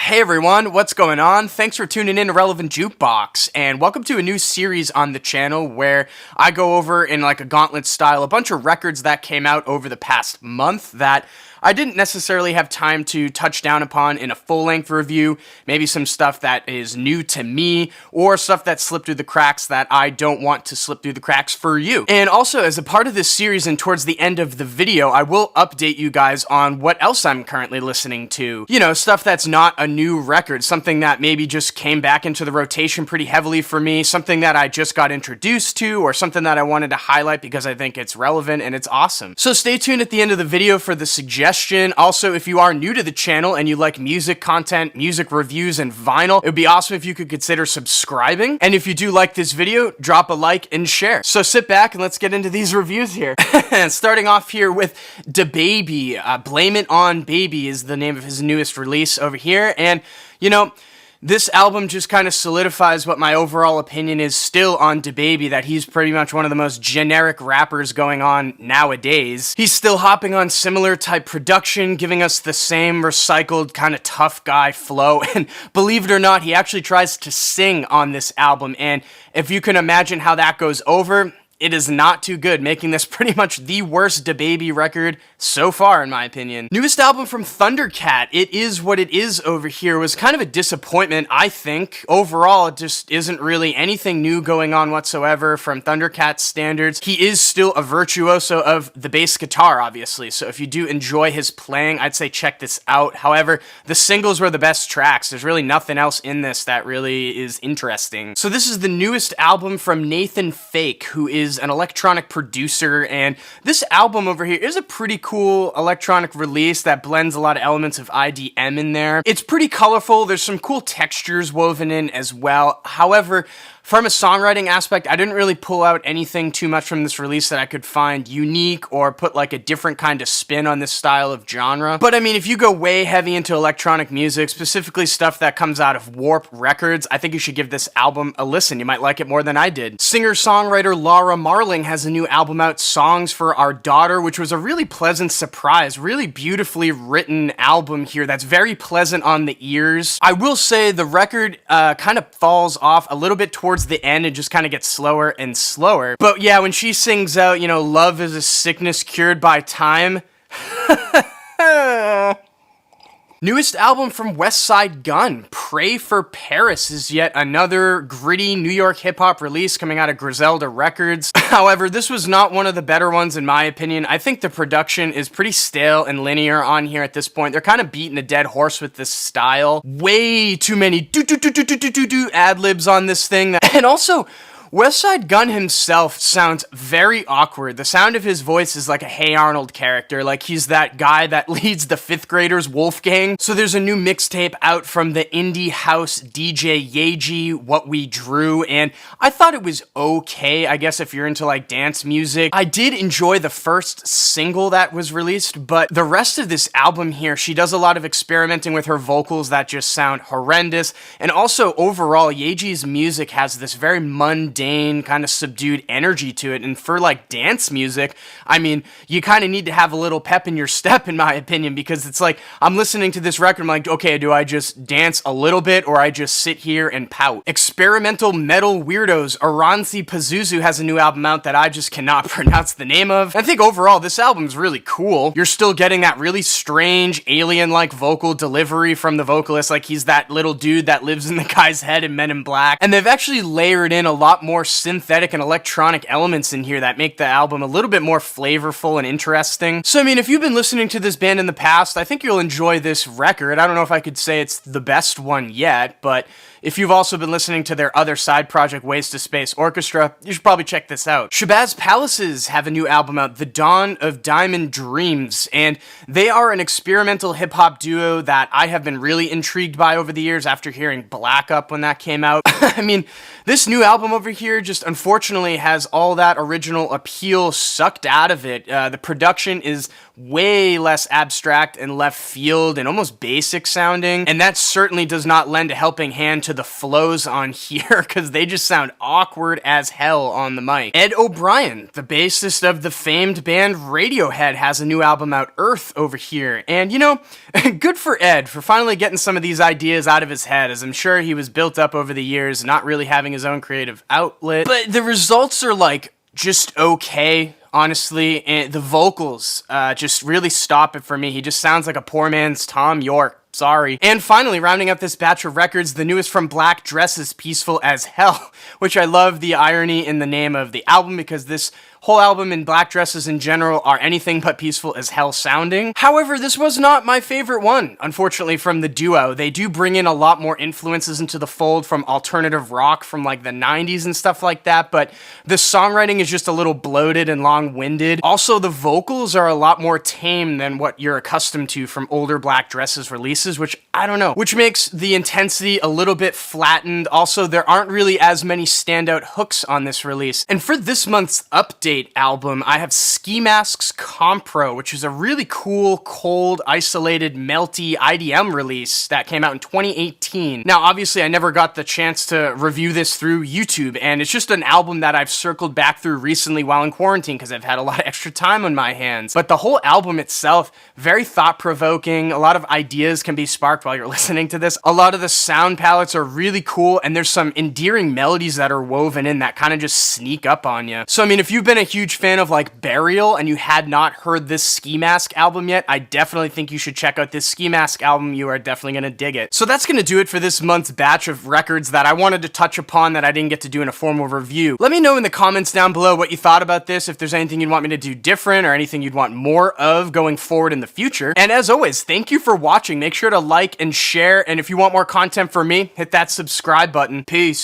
Hey everyone, what's going on? Thanks for tuning in to Relevant Jukebox, and welcome to a new series on the channel where I go over in like a gauntlet style a bunch of records that came out over the past month that I didn't necessarily have time to touch down upon in a full-length review, maybe some stuff that is new to me, or stuff that slipped through the cracks that I don't want to slip through the cracks for you. And also, as a part of this series and towards the end of the video, I will update you guys on what else I'm currently listening to. You know, stuff that's not a new record, something that maybe just came back into the rotation pretty heavily for me, something that I just got introduced to, or something that I wanted to highlight because I think it's relevant and it's awesome. So stay tuned at the end of the video for the suggestion. Also, if you are new to the channel and you like music content, music reviews, and vinyl, it would be awesome if you could consider subscribing. And if you do like this video, drop a like and share. So sit back and let's get into these reviews here. Starting off here with Dababy. Blame It On Baby is the name of his newest release over here. And, you know, this album just kind of solidifies what my overall opinion is still on Dababy, that he's pretty much one of the most generic rappers going on nowadays. He's still hopping on similar type production, giving us the same recycled kind of tough guy flow, and believe it or not, he actually tries to sing on this album, and if you can imagine how that goes over, it is not too good, making this pretty much the worst Dababy record so far, in my opinion. Newest album from Thundercat, It Is What It Is over here, was kind of a disappointment, I think. Overall, it just isn't really anything new going on whatsoever from Thundercat's standards. He is still a virtuoso of the bass guitar, obviously, so if you do enjoy his playing, I'd say check this out. However, the singles were the best tracks. There's really nothing else in this that really is interesting. So this is the newest album from Nathan Fake, who is an electronic producer, and this album over here is a pretty cool electronic release that blends a lot of elements of IDM in there. It's pretty colorful, there's some cool textures woven in as well. However, from a songwriting aspect, I didn't really pull out anything too much from this release that I could find unique or put like a different kind of spin on this style of genre. But I mean, if you go way heavy into electronic music, specifically stuff that comes out of Warp Records, I think you should give this album a listen. You might like it more than I did. Singer-songwriter Laura Marling has a new album out, Songs for Our Daughter, which was a really pleasant surprise. Really beautifully written album here that's very pleasant on the ears. I will say the record kind of falls off a little bit towards the end. It just kind of gets slower and slower. But yeah, when she sings out, you know, love is a sickness cured by time. Newest album from Westside Gunn, Pray for Paris, is yet another gritty New York hip-hop release coming out of Griselda Records. However, this was not one of the better ones in my opinion. I think the production is pretty stale and linear on here at this point. They're kind of beating a dead horse with this style. Way too many do ad-libs on this thing. And also, Westside Gunn himself sounds very awkward. The sound of his voice is like a Hey Arnold character, like he's that guy that leads the 5th graders Wolfgang. So there's a new mixtape out from the indie house DJ Yaeji, What We Drew, and I thought it was okay, I guess if you're into like dance music. I did enjoy the first single that was released, but the rest of this album here, she does a lot of experimenting with her vocals that just sound horrendous, and also overall, Yaeji's music has this very mundane, kind of subdued energy to it, and for like dance music, I mean, you kind of need to have a little pep in your step in my opinion, because it's like, I'm listening to this record, I'm like, okay, do I just dance a little bit, or I just sit here and pout? Experimental metal weirdos, Oranssi Pazuzu has a new album out that I just cannot pronounce the name of. I think overall, this album's really cool. You're still getting that really strange, alien-like vocal delivery from the vocalist, like he's that little dude that lives in the guy's head in Men in Black, and they've actually layered in a lot more synthetic and electronic elements in here that make the album a little bit more flavorful and interesting. So I mean, if you've been listening to this band in the past, I think you'll enjoy this record. I don't know if I could say it's the best one yet, but if you've also been listening to their other side project, Waste of Space Orchestra, you should probably check this out. Shabazz Palaces have a new album out, The Dawn of Diamond Dreams, and they are an experimental hip-hop duo that I have been really intrigued by over the years after hearing Black Up when that came out. I mean, this new album over here just unfortunately has all that original appeal sucked out of it. The production is way less abstract and left field and almost basic sounding, and that certainly does not lend a helping hand to the flows on here, because they just sound awkward as hell on the mic. Ed O'Brien, the bassist of the famed band Radiohead, has a new album out, Earth, over here, and you know, good for Ed for finally getting some of these ideas out of his head, as I'm sure he was built up over the years, not really having his own creative outlet. But the results are like just okay, honestly, and the vocals just really stop it for me. He just sounds like a poor man's Tom York. Sorry. And finally, rounding up this batch of records, the newest from Black Dresses, Peaceful as Hell, which I love the irony in the name of the album, because this whole album and Black Dresses in general are anything but peaceful as hell sounding. However, this was not my favorite one, unfortunately, from the duo. They do bring in a lot more influences into the fold from alternative rock from like the 90s and stuff like that, but the songwriting is just a little bloated and long-winded. Also, the vocals are a lot more tame than what you're accustomed to from older Black Dresses releases, which I don't know, which makes the intensity a little bit flattened. Also, there aren't really as many standout hooks on this release. And for this month's update album, I have Skimask's Compro, which is a really cool, cold, isolated, melty IDM release that came out in 2018. Now, obviously, I never got the chance to review this through YouTube, and it's just an album that I've circled back through recently while in quarantine because I've had a lot of extra time on my hands. But the whole album itself, very thought-provoking. A lot of ideas can be sparked while you're listening to this. A lot of the sound palettes are really cool, and there's some endearing melodies that are woven in that kind of just sneak up on you. So, I mean, if you've been a huge fan of like Burial and you had not heard this Ski Mask album yet, I definitely think you should check out this Ski Mask album. You are definitely going to dig it. So that's going to do it for this month's batch of records that I wanted to touch upon that I didn't get to do in a formal review. Let me know in the comments down below what you thought about this, if there's anything you'd want me to do different or anything you'd want more of going forward in the future. And as always, thank you for watching. Make sure to like and share, and if you want more content from me, hit that subscribe button. Peace.